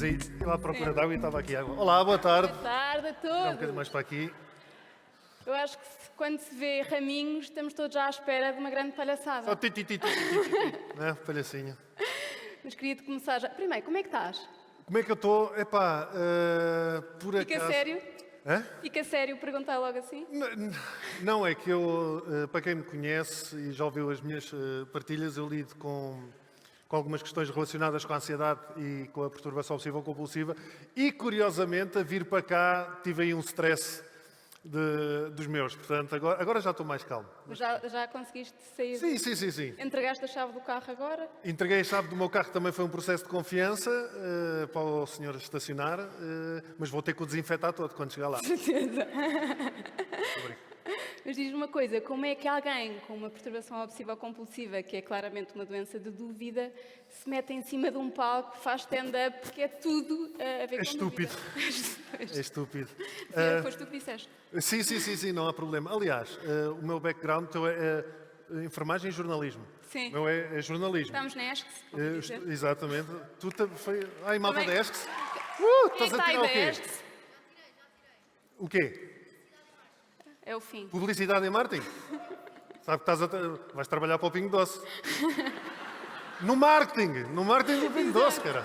Mas aí, eu lá à procura de água e estava aqui água. Olá, boa tarde. Boa tarde a Um bocadinho todos. mais para aqui. Eu acho que quando se vê raminhos, estamos todos já à espera de uma grande Só palhaçada. né? Palhacinha. Mas queria-te começar já. Primeiro, como é que estás? Como é que eu estou? Epá, por Fica acaso... sério? Hã? Fica sério perguntar logo assim? Não, é que eu, para quem me conhece e já ouviu as minhas partilhas, eu lido com algumas questões relacionadas com a ansiedade e com a perturbação obsessiva compulsiva e, curiosamente, a vir para cá tive aí um stress dos meus. Portanto, agora já estou mais calmo. Mas já conseguiste sair? Sim. Entregaste a chave do carro agora? Entreguei a chave do meu carro, também foi um processo de confiança para o senhor estacionar, mas vou ter que o desinfetar todo quando chegar lá. Certeza. Mas diz-me uma coisa, como é que alguém com uma perturbação obsessiva compulsiva, que é claramente uma doença de dúvida, se mete em cima de um palco, faz stand-up, porque é tudo a ver É com estúpido. dúvida? É estúpido. Foste tu que disseste. Sim, não há problema. Aliás, o meu background é enfermagem e jornalismo. Sim. O meu é jornalismo. Estamos na ESCS, ouvi dizer. Exatamente. Tu foi... Ai, malta Também- da ESCS? Quem Estás a está aí tirar o da quê? ESCS? O quê? É o fim. Publicidade e marketing? Sabe que vais trabalhar para o Pingo Doce. No marketing do Pingo Doce, cara.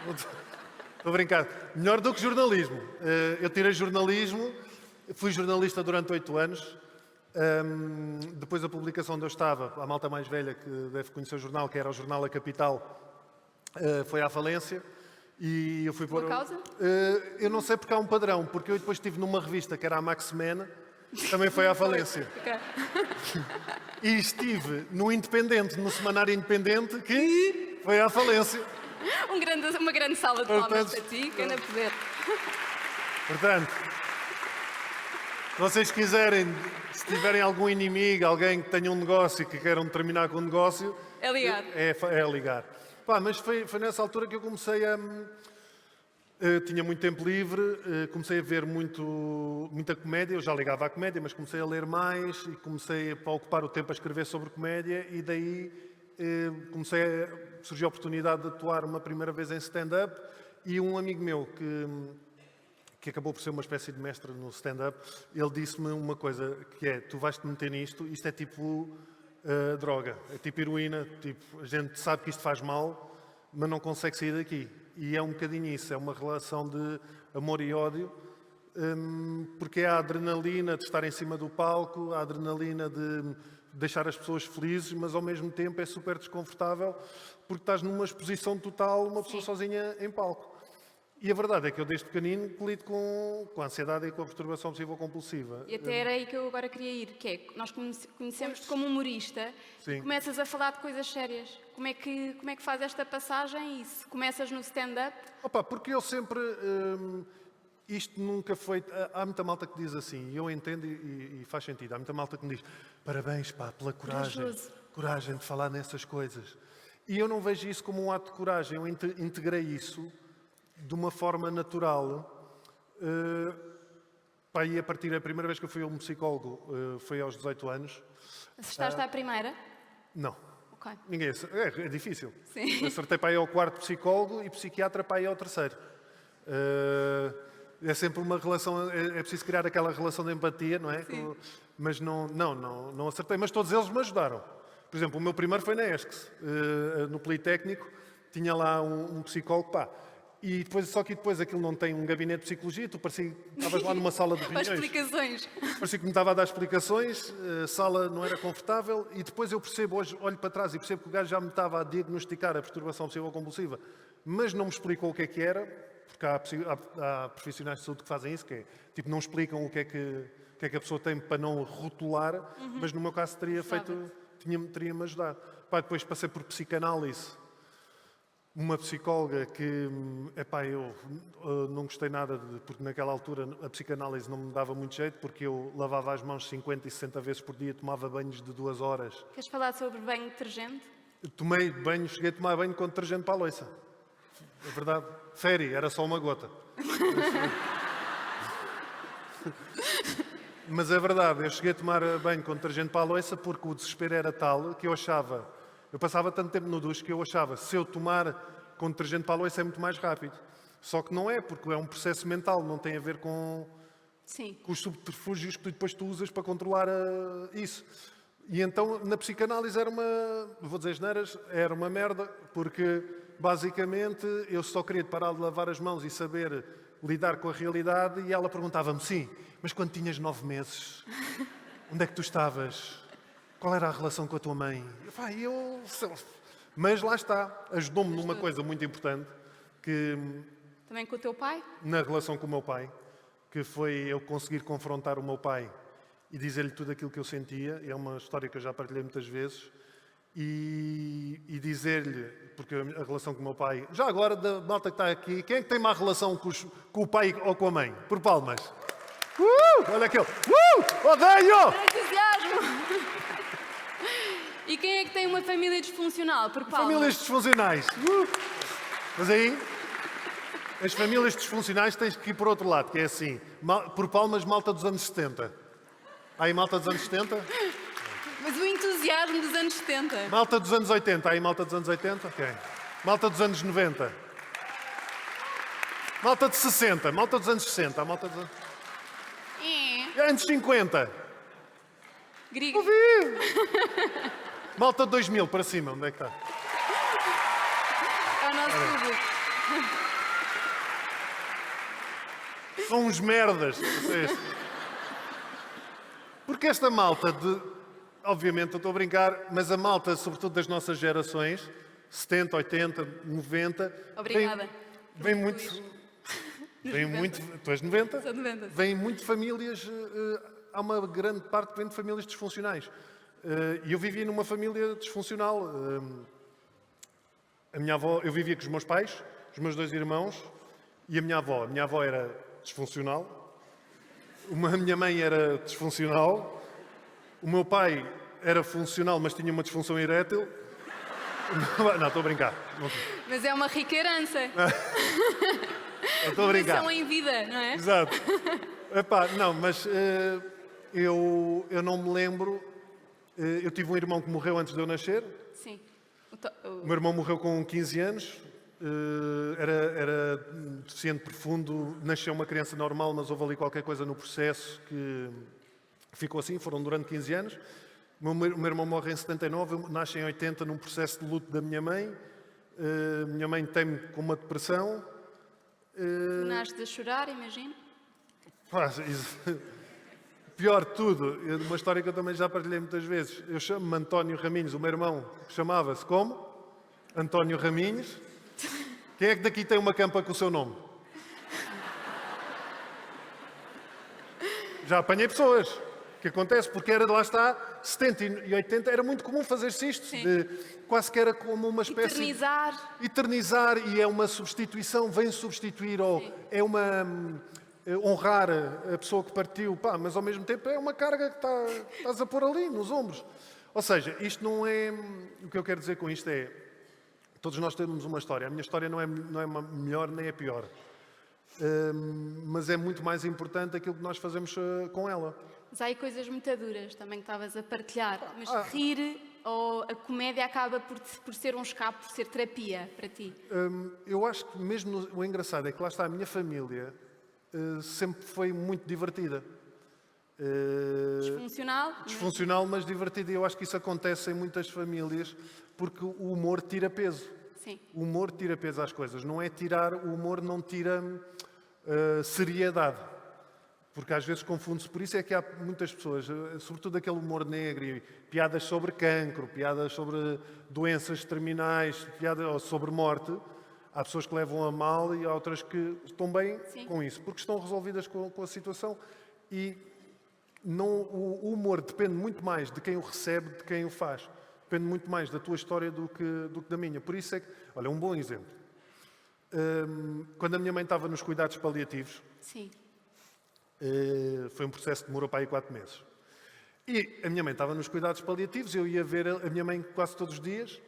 Estou a brincar. Melhor do que jornalismo. Eu tirei jornalismo, fui jornalista durante 8 anos. Depois da publicação onde eu estava, a malta mais velha que deve conhecer o jornal, que era o jornal A Capital, foi à falência. E eu fui Por causa? eu não sei porque há um padrão, porque eu depois estive numa revista que era a Maximena, também foi à falência. Ok. E estive no Independente, no Semanário Independente, que foi à falência. Uma grande sala de palmas Portanto, para ti, que anda a poder. Portanto, se vocês quiserem, se tiverem algum inimigo, alguém que tenha um negócio e que queiram terminar com o negócio, É ligar. é ligar. Pá, mas foi nessa altura que eu comecei a... tinha muito tempo livre, comecei a ver muita comédia, eu já ligava à comédia, mas comecei a ler mais e comecei a ocupar o tempo a escrever sobre comédia e daí surgiu a oportunidade de atuar uma primeira vez em stand-up e um amigo meu que acabou por ser uma espécie de mestre no stand-up, ele disse-me uma coisa que é, tu vais-te meter nisto, isto é tipo droga, é tipo heroína, tipo, a gente sabe que isto faz mal, mas não consegue sair daqui. E é um bocadinho isso, é uma relação de amor e ódio, porque é a adrenalina de estar em cima do palco, a adrenalina de deixar as pessoas felizes, mas ao mesmo tempo é super desconfortável porque estás numa exposição total, uma pessoa sozinha em palco. E a verdade é que eu desde pequenino lido com a ansiedade e com a perturbação obsessiva compulsiva. E até era aí que eu agora queria ir, que é, nós conhecemos-te como humorista Sim. e começas a falar de coisas sérias. Como é que faz esta passagem e se começas no stand-up? Opa, porque eu sempre... isto nunca foi... Há muita malta que diz assim, e eu entendo e faz sentido. Há muita malta que me diz, parabéns, pá, pela Corajoso. coragem de falar nessas coisas. E eu não vejo isso como um ato de coragem, eu integrei isso de uma forma natural. Pá, e a partir da primeira vez que eu fui a um psicólogo foi aos 18 anos. Acertaste à primeira? Não. Ok. Ninguém... É difícil. Sim. Acertei para ir ao 4º psicólogo e psiquiatra para ir ao 3º. É sempre uma relação, é preciso criar aquela relação de empatia, não é? Sim. Mas não acertei, mas todos eles me ajudaram. Por exemplo, o meu primeiro foi na ESCS, no Politécnico, tinha lá um psicólogo, pá, e depois aquilo não tem um gabinete de psicologia, tu parecia que estavas lá numa sala de Para reuniões. explicações. Parecia que me estava a dar explicações, a sala não era confortável e depois eu percebo, hoje olho para trás e percebo que o gajo já me estava a diagnosticar a perturbação obsessiva compulsiva, mas não me explicou o que era, porque há profissionais de saúde que fazem isso, que é, tipo, não explicam o que é que a pessoa tem para não rotular, mas no meu caso teria-me ajudado. Pá, depois passei por psicanálise, uma psicóloga que, eu não gostei nada, porque naquela altura a psicanálise não me dava muito jeito, porque eu lavava as mãos 50 e 60 vezes por dia, tomava banhos de 2 horas. Queres falar sobre banho de detergente? Cheguei a tomar banho com detergente para a louça. É verdade. Féri, era só uma gota. Mas é verdade, eu cheguei a tomar banho com detergente para a louça porque o desespero era tal que eu passava tanto tempo no duche que eu achava, se eu tomar com detergente para a louça é muito mais rápido. Só que não é, porque é um processo mental, não tem a ver com Sim. os subterfúgios que depois tu usas para controlar isso. E então, na psicanálise era vou dizer asneiras, era uma merda, porque basicamente eu só queria parar de lavar as mãos e saber lidar com a realidade, e ela perguntava-me, sim, mas quando tinhas 9 meses, onde é que tu estavas? Qual era a relação com a tua mãe? Mas lá está, ajudou-me numa coisa muito importante, que Também com o teu pai? na relação com o meu pai, que foi eu conseguir confrontar o meu pai e dizer-lhe tudo aquilo que eu sentia. É uma história que eu já partilhei muitas vezes. E dizer-lhe, porque a relação com o meu pai... Já agora, da malta que está aqui, quem é que tem má relação com o pai ou com a mãe? Por palmas. Olha aquele. Odeio! Entusiasmo! E quem é que tem uma família disfuncional? Por palmas. Famílias disfuncionais. Mas aí, as famílias disfuncionais tens que ir por outro lado, que é assim. Por palmas, malta dos anos 70. Há aí malta dos anos 70? Mas o entusiasmo dos anos 70. Malta dos anos 80. Há aí malta dos anos 80? Ok. Malta dos anos 90. Malta de 60. Malta dos anos 60. Há malta dos anos 50. Grigo. Ouvi! Malta de 2000 para cima. Onde é que está? É o nosso público. São uns merdas. Vocês. Porque esta malta obviamente, eu estou a brincar, mas a malta, sobretudo das nossas gerações, 70, 80, 90... Obrigada. Vem muito... Tu és 90? Sou 90. Vem muito de famílias... há uma grande parte que vem de famílias disfuncionais. E eu vivia numa família disfuncional. A minha avó... Eu vivia com os meus pais, os meus 2 irmãos, e a minha avó. A minha avó era disfuncional. A minha mãe era disfuncional. O meu pai era funcional, mas tinha uma disfunção erétil. Não, estou a brincar. Mas é uma rica herança. Estou a brincar. São em vida, não é? Exato. Epá, não, mas eu não me lembro. Eu tive um irmão que morreu antes de eu nascer. Sim. O meu irmão morreu com 15 anos. Era deficiente profundo. Nasceu uma criança normal, mas houve ali qualquer coisa no processo que ficou assim. Foram durante 15 anos. O meu irmão morre em 79, eu nasci em 80 num processo de luto da minha mãe. Minha mãe tem-me com uma depressão. Nasces a chorar, imagino. Pior de tudo, uma história que eu também já partilhei muitas vezes. Eu chamo-me António Raminhos, o meu irmão chamava-se como? António Raminhos. Quem é que daqui tem uma campa com o seu nome? Já apanhei pessoas. O que acontece? Porque era, lá está, 70 e 80, era muito comum fazer-se isto. Quase que era como uma espécie... Eternizar, e é uma substituição, vem substituir, ou é uma... honrar a pessoa que partiu, mas ao mesmo tempo é uma carga que estás a pôr ali, nos ombros. Ou seja, isto não é... O que eu quero dizer com isto é... Todos nós temos uma história. A minha história não é melhor nem é pior. Mas é muito mais importante aquilo que nós fazemos com ela. Mas há aí coisas muito duras também que estavas a partilhar. Mas rir ou a comédia acaba por ser um escape, por ser terapia para ti? Eu acho que mesmo o engraçado é que lá está, a minha família sempre foi muito divertida. Disfuncional? Disfuncional, mas divertida. E eu acho que isso acontece em muitas famílias porque o humor tira peso. Sim. O humor tira peso às coisas. Não é tirar... O humor não tira seriedade. Porque às vezes confunde-se. Por isso é que há muitas pessoas, sobretudo aquele humor negro, e piadas sobre cancro, piadas sobre doenças terminais, piadas sobre morte. Há pessoas que levam a mal e há outras que estão bem com isso, porque estão resolvidas com a situação. E o humor depende muito mais de quem o recebe, de quem o faz. Depende muito mais da tua história do que da minha. Por isso é que... Olha, um bom exemplo. Quando a minha mãe estava nos cuidados paliativos... Sim. Foi um processo que demorou para aí 4 meses. E a minha mãe estava nos cuidados paliativos, eu ia ver a minha mãe quase todos os dias,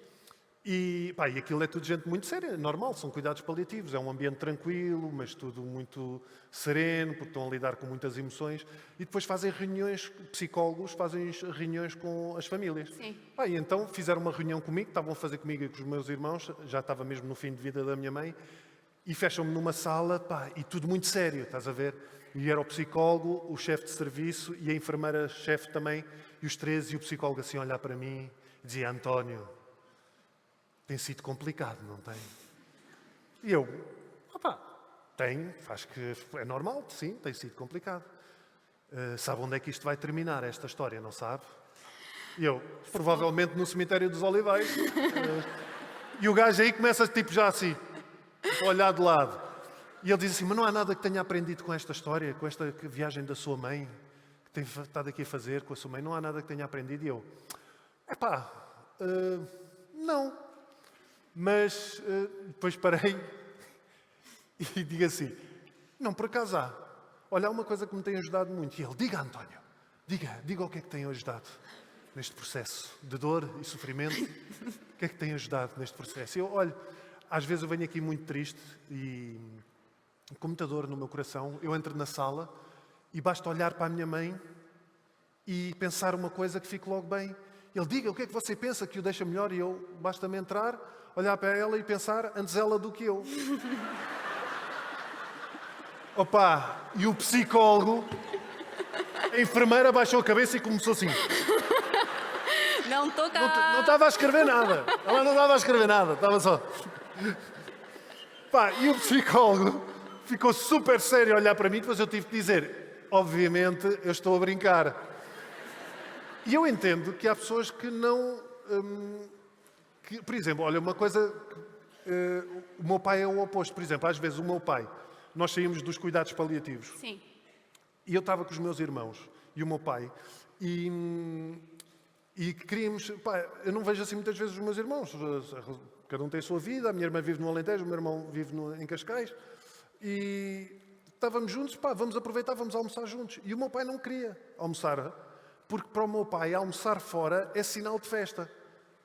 E aquilo é tudo gente muito séria, normal, são cuidados paliativos, é um ambiente tranquilo, mas tudo muito sereno, porque estão a lidar com muitas emoções. E depois fazem reuniões, psicólogos fazem reuniões com as famílias. Sim. E então fizeram uma reunião comigo, estavam a fazer comigo e com os meus irmãos, já estava mesmo no fim de vida da minha mãe, e fecham-me numa sala, e tudo muito sério, estás a ver? E era o psicólogo, o chefe de serviço e a enfermeira-chefe também, e os três, e o psicólogo assim a olhar para mim, e dizia: António, tem sido complicado, não tem? E eu, tem, acho que é normal, sim, tem sido complicado. Sabe onde é que isto vai terminar, esta história, não sabe? E eu, provavelmente no cemitério dos Olivais. E o gajo aí começa tipo já assim, a olhar de lado. E ele diz assim: mas não há nada que tenha aprendido com esta história, com esta viagem da sua mãe, que tem estado aqui a fazer com a sua mãe, não há nada que tenha aprendido? E eu, não. Mas depois parei e digo assim: não, por acaso há. Olha, há uma coisa que me tem ajudado muito. E ele: diga, António, diga o que é que tem ajudado neste processo de dor e sofrimento. O que é que tem ajudado neste processo? Eu, olha, às vezes eu venho aqui muito triste e com muita dor no meu coração. Eu entro na sala e basta olhar para a minha mãe e pensar uma coisa que fique logo bem. Ele: diga, o que é que você pensa que o deixa melhor? E eu, basta-me entrar, olhar para ela e pensar antes ela do que eu. E o psicólogo, a enfermeira baixou a cabeça e começou assim. Não estou cá. Não estava a escrever nada. Ela não estava a escrever nada, estava só. E o psicólogo ficou super sério a olhar para mim, depois eu tive que dizer: obviamente, eu estou a brincar. E eu entendo que há pessoas que não... por exemplo, olha, uma coisa... o meu pai é o oposto. Por exemplo, às vezes o meu pai... Nós saímos dos cuidados paliativos. Sim. E eu estava com os meus irmãos e o meu pai. E queríamos... eu não vejo assim muitas vezes os meus irmãos. Cada um tem a sua vida. A minha irmã vive no Alentejo, o meu irmão vive em Cascais. E estávamos juntos. Vamos aproveitar, vamos almoçar juntos. E o meu pai não queria almoçar, porque para o meu pai almoçar fora é sinal de festa.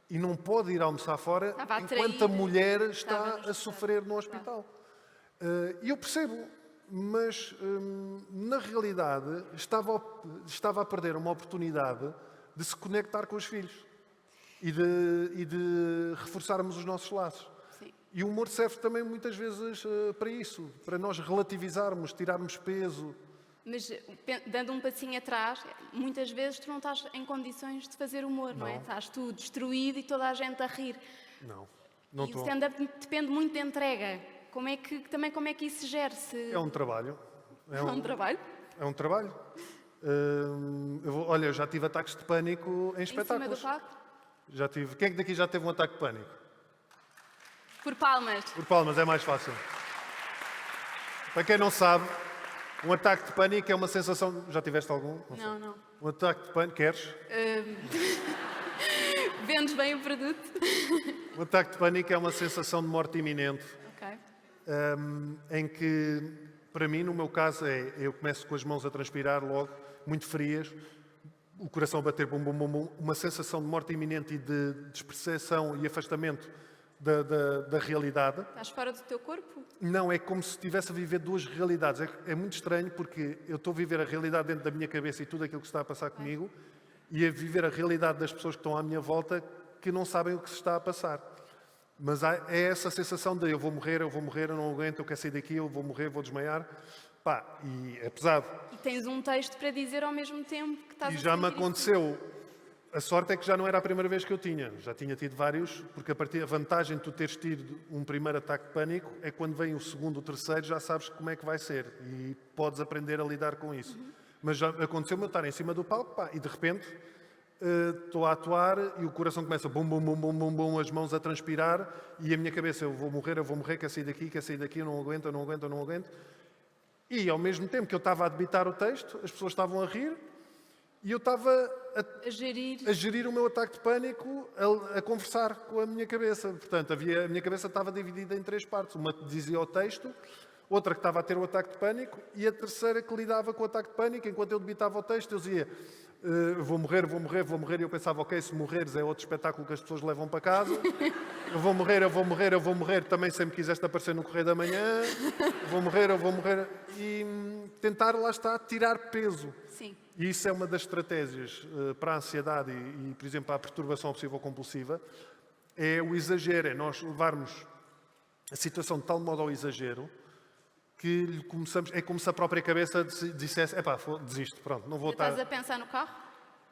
E não pode ir almoçar fora enquanto a mulher está a sofrer no hospital. E eu percebo, mas na realidade estava a perder uma oportunidade de se conectar com os filhos e de reforçarmos os nossos laços. Sim. E o humor serve também muitas vezes para isso, para nós relativizarmos, tirarmos peso. Mas, dando um passinho atrás, muitas vezes tu não estás em condições de fazer humor, não é? Estás tu destruído e toda a gente a rir. Não E estou. o stand-up depende muito de entrega. Como é que isso se gera? É um trabalho. É um trabalho? É um trabalho. Eu já tive ataques de pânico em espetáculos. Em cima do palco? Já tive. Quem é que daqui já teve um ataque de pânico? Por palmas. Por palmas, é mais fácil. Para quem não sabe, um ataque de pânico é uma sensação... Já tiveste algum? Não. Um ataque de pânico, queres? Vendes bem o produto? Um ataque de pânico é uma sensação de morte iminente. Ok. Em que, para mim, no meu caso, eu começo com as mãos a transpirar logo, muito frias, o coração a bater bum, bum, bum, bum, uma sensação de morte iminente e de desperceção e afastamento da realidade. Estás fora do teu corpo? Não, é como se estivesse a viver duas realidades. É muito estranho porque eu estou a viver a realidade dentro da minha cabeça e tudo aquilo que está a passar comigo e a viver a realidade das pessoas que estão à minha volta que não sabem o que se está a passar. Mas é essa sensação de eu vou morrer, eu não aguento, eu quero sair daqui, eu vou morrer, vou desmaiar. E é pesado. E tens um texto para dizer ao mesmo tempo que estás a E já me sentir isso. aconteceu. A sorte é que já não era a primeira vez que eu tinha. Já tinha tido vários, porque a vantagem de tu teres tido um primeiro ataque de pânico é quando vem o segundo, o terceiro, já sabes como é que vai ser. E podes aprender a lidar com isso. Mas já aconteceu-me eu estar em cima do palco, e de repente estou a atuar e o coração começa bum, bum, bum, bum, bum, bum, as mãos a transpirar e a minha cabeça, eu vou morrer, quero sair daqui, eu não aguento. E ao mesmo tempo que eu estava a debitar o texto, as pessoas estavam a rir e eu estava a gerir o meu ataque de pânico, a conversar com a minha cabeça. Portanto, a minha cabeça estava dividida em três partes. Uma que dizia o texto, outra que estava a ter o ataque de pânico e a terceira que lidava com o ataque de pânico. Enquanto eu debitava o texto, eu dizia: vou morrer, e eu pensava, ok, se morreres é outro espetáculo que as pessoas levam para casa, eu vou morrer, também sempre quiseste aparecer no Correio da Manhã, eu vou morrer, e tentar, lá está, tirar peso. Sim. E isso é uma das estratégias para a ansiedade e, por exemplo, para a perturbação obsessivo-compulsiva, é o exagero, é nós levarmos a situação de tal modo ao exagero que lhe começamos, é como se a própria cabeça dissesse, desisto, pronto, não vou Já estar... estás a pensar no carro?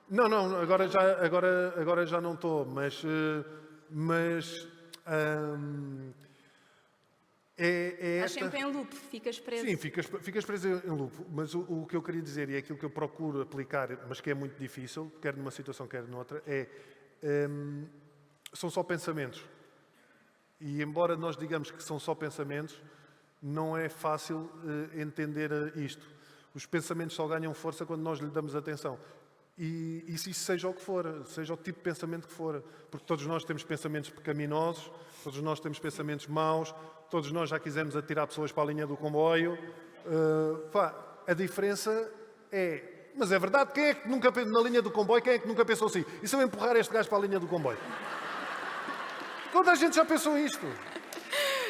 Não, agora já não estou, mas é Estás esta... sempre em loop, ficas preso. Sim, ficas preso em loop, mas o que eu queria dizer, e é aquilo que eu procuro aplicar, mas que é muito difícil, quer numa situação, quer noutra, são só pensamentos. E embora nós digamos que são só pensamentos, não é fácil entender isto. Os pensamentos só ganham força quando nós lhe damos atenção. E se isso seja o que for, seja o tipo de pensamento que for, porque todos nós temos pensamentos pecaminosos, todos nós temos pensamentos maus, todos nós já quisemos atirar pessoas para a linha do comboio. A diferença é... Mas é verdade, quem é que nunca pensou na linha do comboio, quem é que nunca pensou assim? E se eu empurrar este gajo para a linha do comboio? Toda a gente já pensou isto.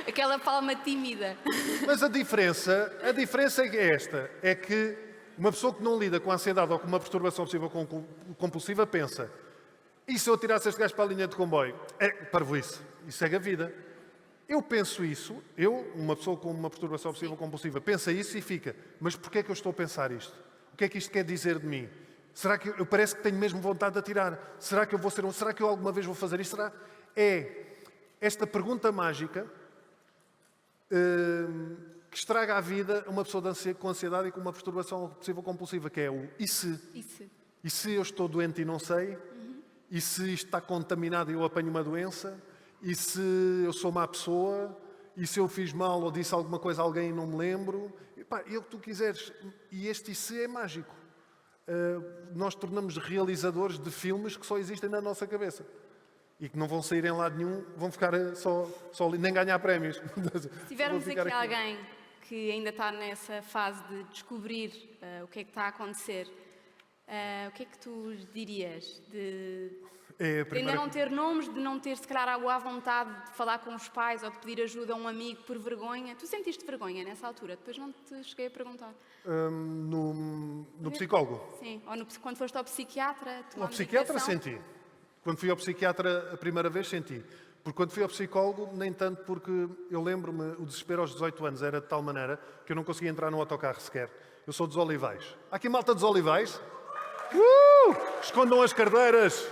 Aquela palma tímida. Mas a diferença é esta, é que uma pessoa que não lida com a ansiedade ou com uma perturbação obsessiva-compulsiva pensa, e se eu tirasse este gajo para a linha de comboio? Parvoíce, e segue a vida. Eu penso isso, uma pessoa com uma perturbação obsessiva-compulsiva, pensa isso e fica, mas porquê é que eu estou a pensar isto? O que é que isto quer dizer de mim? Será que eu parece que tenho mesmo vontade de atirar? Será que eu vou ser será que eu alguma vez vou fazer isto? É esta pergunta mágica que estraga a vida a uma pessoa com ansiedade e com uma perturbação obsessiva-compulsiva, que é o e se? E se eu estou doente e não sei? E se isto está contaminado e eu apanho uma doença? E se eu sou má pessoa? E se eu fiz mal ou disse alguma coisa a alguém e não me lembro? E o que tu quiseres. E este e se é mágico. Nós tornamos realizadores de filmes que só existem na nossa cabeça. E que não vão sair em lado nenhum, vão ficar só nem ganhar prémios. Se tivermos aqui alguém que ainda está nessa fase de descobrir o que é que está a acontecer, o que é que tu dirias? De ainda não ter nomes, de não ter, se calhar, à vontade de falar com os pais ou de pedir ajuda a um amigo por vergonha. Tu sentiste vergonha nessa altura? Depois não te cheguei a perguntar. No psicólogo? Sim, ou quando foste ao psiquiatra? Ao psiquiatra senti. Quando fui ao psiquiatra a primeira vez, senti. Porque quando fui ao psicólogo, nem tanto, porque eu lembro-me, o desespero aos 18 anos era de tal maneira que eu não conseguia entrar no autocarro sequer. Eu sou dos Olivais. Há aqui malta dos Olivais? Escondam as cardeiras!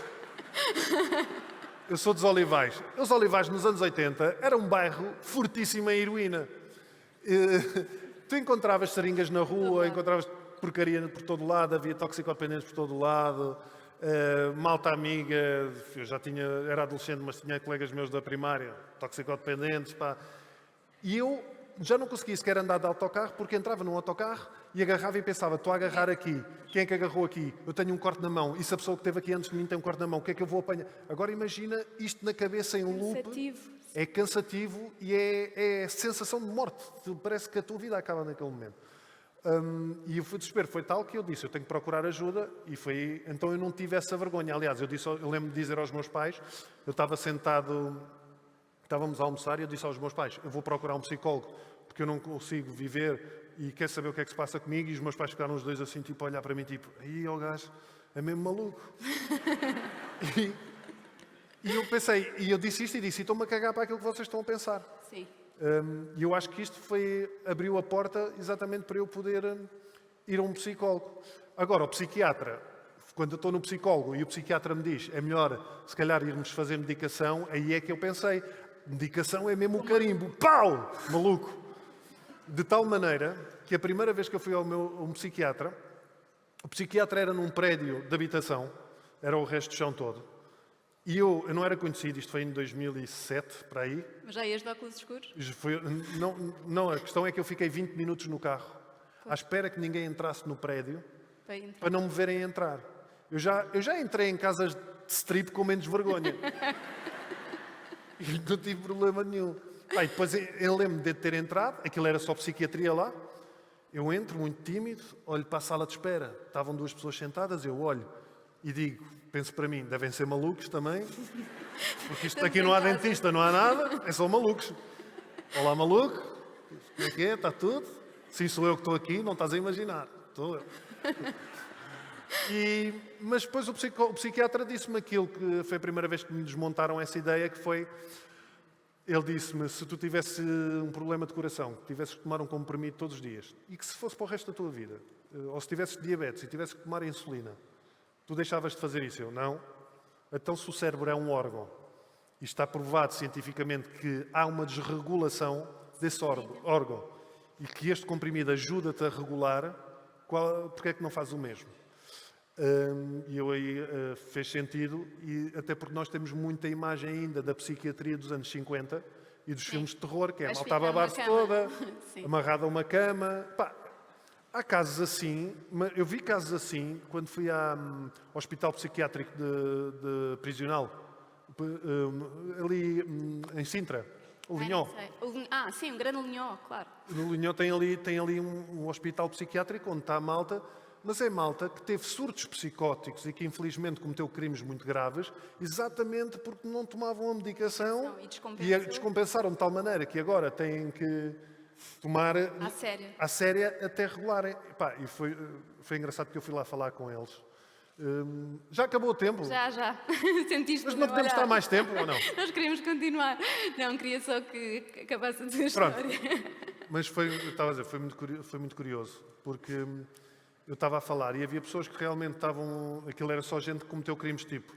Eu sou dos Olivais. Os Olivais, nos anos 80, era um bairro fortíssimo em heroína. Tu encontravas seringas na rua, encontravas porcaria por todo lado, havia toxicodependentes por todo lado... malta amiga, eu era adolescente, mas tinha colegas meus da primária, toxicodependentes, e eu já não conseguia sequer andar de autocarro, porque entrava num autocarro e agarrava e pensava, estou a agarrar aqui, quem é que agarrou aqui? Eu tenho um corte na mão, e se a pessoa que esteve aqui antes de mim tem um corte na mão, o que é que eu vou apanhar? Agora imagina isto na cabeça em um loop, é cansativo e é sensação de morte, parece que a tua vida acaba naquele momento. E o desespero foi tal que eu disse, eu tenho que procurar ajuda, e foi então eu não tive essa vergonha. Aliás, eu lembro de dizer aos meus pais, eu estava sentado, estávamos a almoçar e eu disse aos meus pais, eu vou procurar um psicólogo, porque eu não consigo viver e quero saber o que é que se passa comigo, e os meus pais ficaram os dois assim, tipo, a olhar para mim, tipo, aí o gajo é mesmo maluco. E eu pensei, e eu disse isto e disse, estou-me a cagar para aquilo que vocês estão a pensar. Sim. E eu acho que isto abriu a porta exatamente para eu poder ir a um psicólogo. Agora, o psiquiatra, quando eu estou no psicólogo e o psiquiatra me diz é melhor, se calhar, irmos fazer medicação, aí é que eu pensei, medicação é mesmo o carimbo. Pau! Maluco! De tal maneira que a primeira vez que eu fui a um psiquiatra, o psiquiatra era num prédio de habitação, era o resto do chão todo. E eu não era conhecido, isto foi em 2007, para aí. Mas já ias de óculos escuros? Não, a questão é que eu fiquei 20 minutos no carro, à espera que ninguém entrasse no prédio, para não me verem entrar. Eu já entrei em casas de strip com menos vergonha. E não tive problema nenhum. Depois eu lembro-me de ter entrado, aquilo era só psiquiatria lá, Eu entro muito tímido, olho para a sala de espera, estavam 2 pessoas sentadas, eu olho e digo, penso para mim, devem ser malucos também, porque isto aqui não há dentista, não há nada, é só malucos. Olá, maluco, como é que é? Está tudo? Sim, sou eu que estou aqui, não estás a imaginar. Estou eu. Mas depois o psiquiatra disse-me aquilo que foi a primeira vez que me desmontaram essa ideia, que foi, ele disse-me, se tu tivesse um problema de coração, que tivesses que tomar um comprimido todos os dias, e que se fosse para o resto da tua vida, ou se tivesses diabetes e tivesses que tomar insulina, tu deixavas de fazer isso? Eu, não. Então, se o cérebro é um órgão, e está provado cientificamente que há uma desregulação desse órgão, e que este comprimido ajuda-te a regular, porque é que não faz o mesmo? E eu aí fez sentido, e até porque nós temos muita imagem ainda da psiquiatria dos anos 50 e dos filmes de terror, que é a malta a babar-se toda, amarrada a uma cama. Pá, há casos assim, eu vi casos assim quando fui ao Hospital Psiquiátrico de Prisional, ali em Sintra, o Linhó. Sim, um grande Linhó, claro. No Linhó tem ali um hospital psiquiátrico onde está a malta, mas é malta que teve surtos psicóticos e que infelizmente cometeu crimes muito graves, exatamente porque não tomavam a medicação e descompensaram de tal maneira que agora têm que tomar à séria até regularem. E foi engraçado porque eu fui lá falar com eles. Já acabou o tempo? Já. Sentiste. Mas não podemos estar mais tempo ou não? Nós queríamos continuar. Não, queria só que acabasse a tua história. Mas foi muito curioso, porque eu estava a falar e havia pessoas que realmente estavam... Aquilo era só gente que cometeu crimes tipo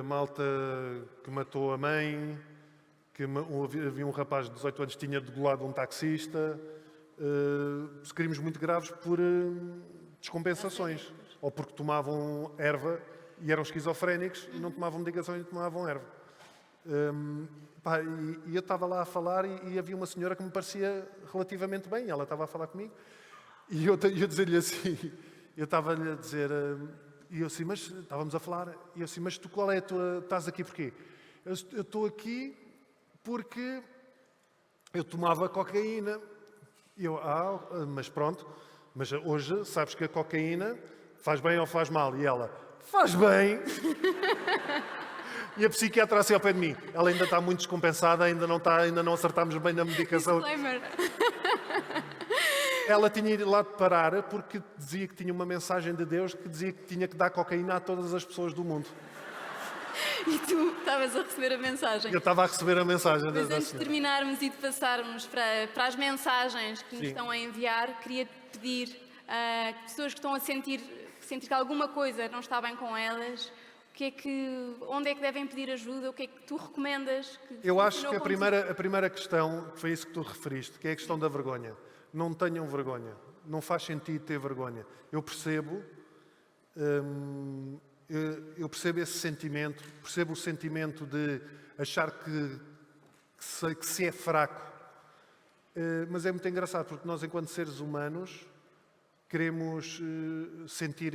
malta que matou a mãe, havia um rapaz de 18 anos que tinha degolado um taxista, crimes muito graves por descompensações, ou porque tomavam erva e eram esquizofrénicos e não tomavam medicação e tomavam erva. E eu estava lá a falar e havia uma senhora que me parecia relativamente bem, ela estava a falar comigo, e eu dizer-lhe assim, eu estava-lhe a dizer, e eu assim, mas estávamos a falar, e eu assim, mas tu qual é a tua, estás aqui porquê? Eu estou aqui porque eu tomava cocaína. E eu, mas pronto, mas hoje sabes que a cocaína faz bem ou faz mal? E ela, faz bem. E a psiquiatra assim ao pé de mim, ela ainda está muito descompensada, ainda não acertámos bem na medicação. Ela tinha ido lá de parar porque dizia que tinha uma mensagem de Deus que dizia que tinha que dar cocaína a todas as pessoas do mundo. E tu estavas a receber a mensagem. Eu estava a receber a mensagem. Mas antes de terminarmos e de passarmos para as mensagens que nos estão a enviar, queria pedir a pessoas que estão a sentir que alguma coisa não está bem com elas, onde é que devem pedir ajuda, o que é que tu recomendas? Eu acho que a primeira questão, foi isso que tu referiste, que é a questão da vergonha. Não tenham vergonha. Não faz sentido ter vergonha. Eu percebo esse sentimento, percebo o sentimento de achar que se é fraco. Mas é muito engraçado, porque nós, enquanto seres humanos, queremos sentir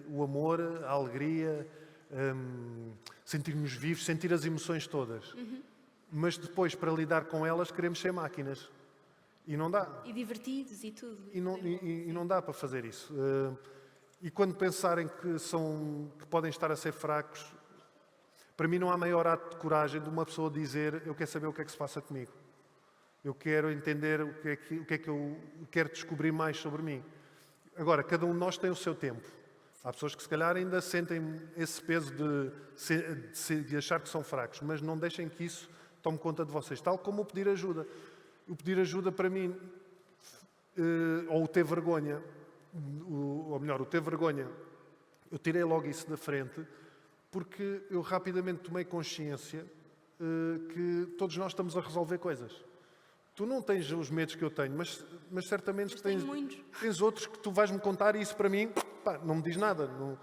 o amor, a alegria, sentirmos vivos, sentir as emoções todas. Mas depois, para lidar com elas, queremos ser máquinas. E não dá. E divertidos e tudo. E não dá para fazer isso. E quando pensarem que podem estar a ser fracos, para mim não há maior ato de coragem de uma pessoa dizer: eu quero saber o que é que se passa comigo. Eu quero entender o que é que eu quero descobrir mais sobre mim. Agora, cada um de nós tem o seu tempo. Há pessoas que se calhar ainda sentem esse peso de achar que são fracos, mas não deixem que isso tome conta de vocês. Tal como o pedir ajuda. O pedir ajuda para mim, ou o ter vergonha, ou melhor, o ter vergonha, eu tirei logo isso da frente, porque eu rapidamente tomei consciência que todos nós estamos a resolver coisas. Tu não tens os medos que eu tenho, mas certamente tens outros que tu vais-me contar, e isso para mim não me diz nada. Não,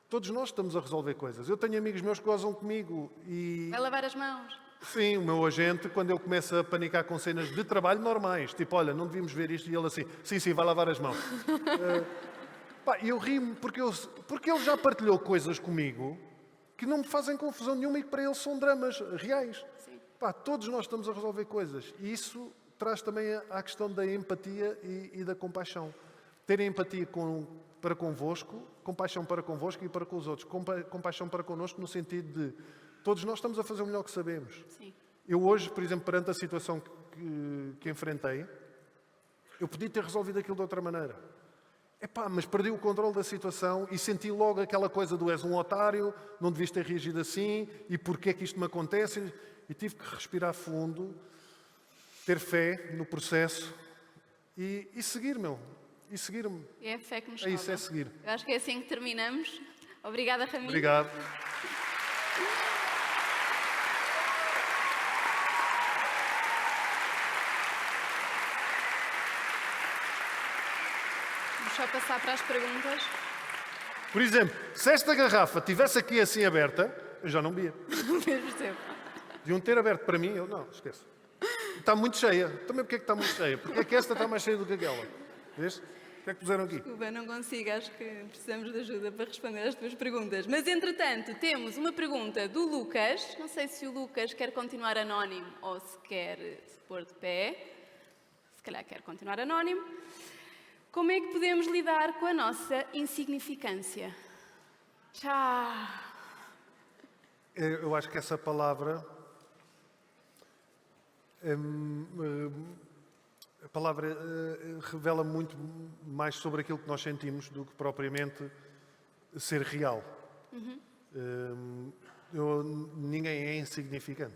todos nós estamos a resolver coisas. Eu tenho amigos meus que gozam comigo e... Vai lavar as mãos. Sim, o meu agente, quando ele começa a panicar com cenas de trabalho normais, tipo, olha, não devíamos ver isto, e ele assim, sim, vai lavar as mãos. Eu ri-me porque ele já partilhou coisas comigo que não me fazem confusão nenhuma e que para ele são dramas reais. Todos nós estamos a resolver coisas. E isso, traz também à questão da empatia e da compaixão. Terem empatia para convosco, compaixão para convosco e para com os outros. Compaixão para connosco no sentido de todos nós estamos a fazer o melhor que sabemos. Sim. Eu hoje, por exemplo, perante a situação que enfrentei, eu podia ter resolvido aquilo de outra maneira. Mas perdi o controle da situação e senti logo aquela coisa do és um otário, não devias ter reagido assim, e porquê é que isto me acontece? E tive que respirar fundo, ter fé no processo e seguir, E seguir-me. É a fé que nos É salva. isso, é seguir. Eu acho que é assim que terminamos. Obrigada, Ramiro. Obrigado. Vamos só passar para as perguntas. Por exemplo, se esta garrafa estivesse aqui assim aberta, eu já não bebia. Percebo. Deviam ter aberto para mim, eu não, esquece. Está muito cheia. Também porque é que está muito cheia? Porque é que esta está mais cheia do que aquela? Vês? O que é que puseram aqui? Desculpa, não consigo. Acho que precisamos de ajuda para responder às tuas perguntas. Mas, entretanto, temos uma pergunta do Lucas. Não sei se o Lucas quer continuar anónimo ou se quer se pôr de pé. Se calhar quer continuar anónimo. Como é que podemos lidar com a nossa insignificância? Já. Eu acho que essa palavra... A palavra revela muito mais sobre aquilo que nós sentimos do que propriamente ser real. Ninguém é insignificante.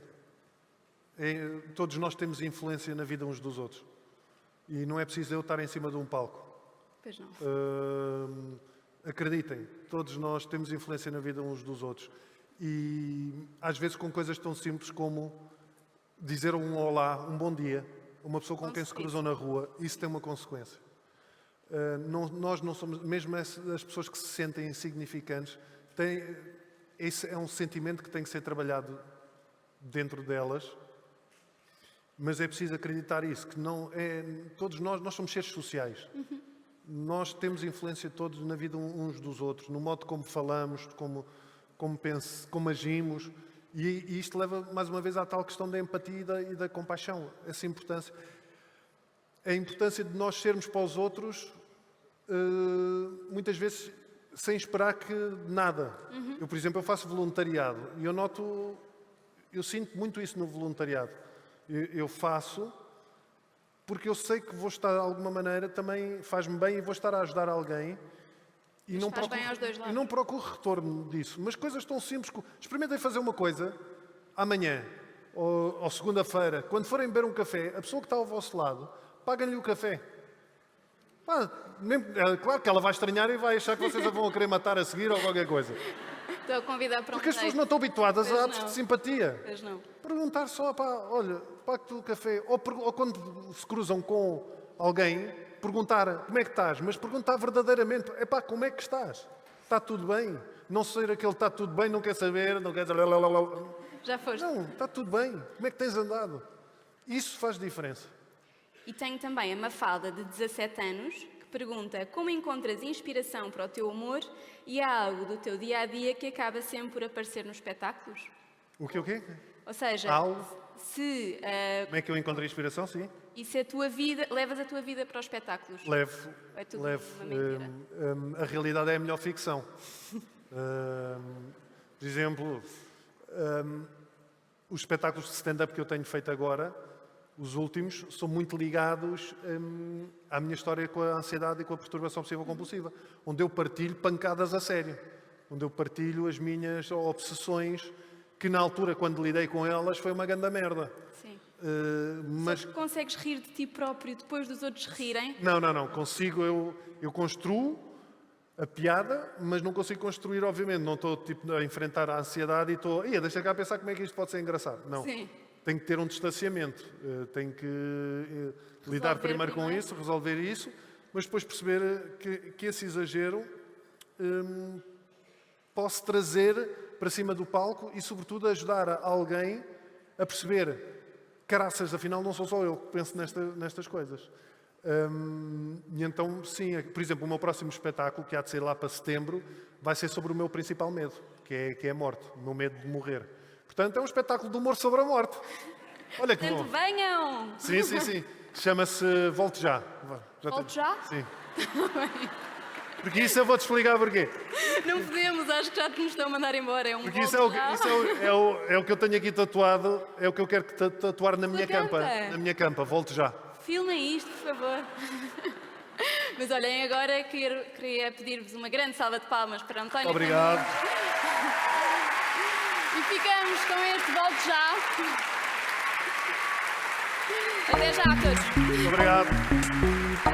Todos nós temos influência na vida uns dos outros. E não é preciso eu estar em cima de um palco. Pois não. Acreditem, todos nós temos influência na vida uns dos outros. E às vezes com coisas tão simples como dizer um olá, um bom dia, uma pessoa com quem se cruzou na rua, isso tem uma consequência. Nós não somos, mesmo as pessoas que se sentem insignificantes, esse é um sentimento que tem que ser trabalhado dentro delas, mas é preciso acreditar isso, que não é, todos nós somos seres sociais. Nós temos influência todos na vida uns dos outros, no modo como falamos, como agimos. E isto leva, mais uma vez, à tal questão da empatia e da compaixão. Essa importância. A importância de nós sermos para os outros, muitas vezes, sem esperar que nada. Eu, por exemplo, eu faço voluntariado e eu sinto muito isso no voluntariado. Eu faço porque eu sei que vou estar, de alguma maneira, também faz-me bem e vou estar a ajudar alguém. E não procuro retorno disso. Mas coisas tão simples como... Experimentem fazer uma coisa amanhã ou segunda-feira. Quando forem beber um café, a pessoa que está ao vosso lado, paguem-lhe o café. Claro que ela vai estranhar e vai achar que vocês a vão querer matar a seguir ou qualquer coisa. Estou a convidar para um Porque as pessoas não estão habituadas a atos de simpatia. Pois não. Perguntar só, olha, pague-te o café. Ou quando se cruzam com alguém... perguntar como é que estás, mas perguntar verdadeiramente, como é que estás? Está tudo bem? Não ser aquele está tudo bem, não quer saber, não quer dizer... Já foste. Não, está tudo bem. Como é que tens andado? Isso faz diferença. E tenho também a Mafalda, de 17 anos, que pergunta como encontras inspiração para o teu humor e há algo do teu dia-a-dia que acaba sempre por aparecer nos espetáculos? O quê? Ou seja, se... Como é que eu encontro inspiração? Sim. E se levas a tua vida para os espetáculos? Levo. É tudo uma mentira. A realidade é a melhor ficção. Por exemplo, os espetáculos de stand-up que eu tenho feito agora, os últimos, são muito ligados à minha história com a ansiedade e com a perturbação obsessiva-compulsiva, onde eu partilho pancadas a sério, onde eu partilho as minhas obsessões, que na altura, quando lidei com elas, foi uma grande merda. Sim. Mas consegues rir de ti próprio depois dos outros rirem? Não. Consigo, eu construo a piada, mas não consigo construir, obviamente. Não estou a enfrentar a ansiedade e estou... deixa cá pensar como é que isto pode ser engraçado. Não. Sim. Tenho que ter um distanciamento. Tenho que lidar primeiro com isso, resolver isso, mas depois perceber que esse exagero posso trazer para cima do palco e, sobretudo, ajudar alguém a perceber... Caraças, afinal não sou só eu que penso nestas coisas. E então, sim, por exemplo, o meu próximo espetáculo, que há de ser lá para setembro, vai ser sobre o meu principal medo, que é a morte, o meu medo de morrer. Portanto, é um espetáculo de humor sobre a morte. Olha que Portanto, bom. venham! Sim, sim, sim. Chama-se Volte Já. Volte Já? Sim. Porque isso eu vou-te explicar porquê. Não podemos, acho que já te nos estão a mandar embora. É um Porque volte isso já. é o que eu tenho aqui tatuado, é o que eu quero tatuar na minha campa. campa. Na minha campa, Volte Já. Filmem isto, por favor. Mas olhem, agora queria pedir-vos uma grande salva de palmas para António. Obrigado. E ficamos com este Volte Já. Até já a todos. Obrigado.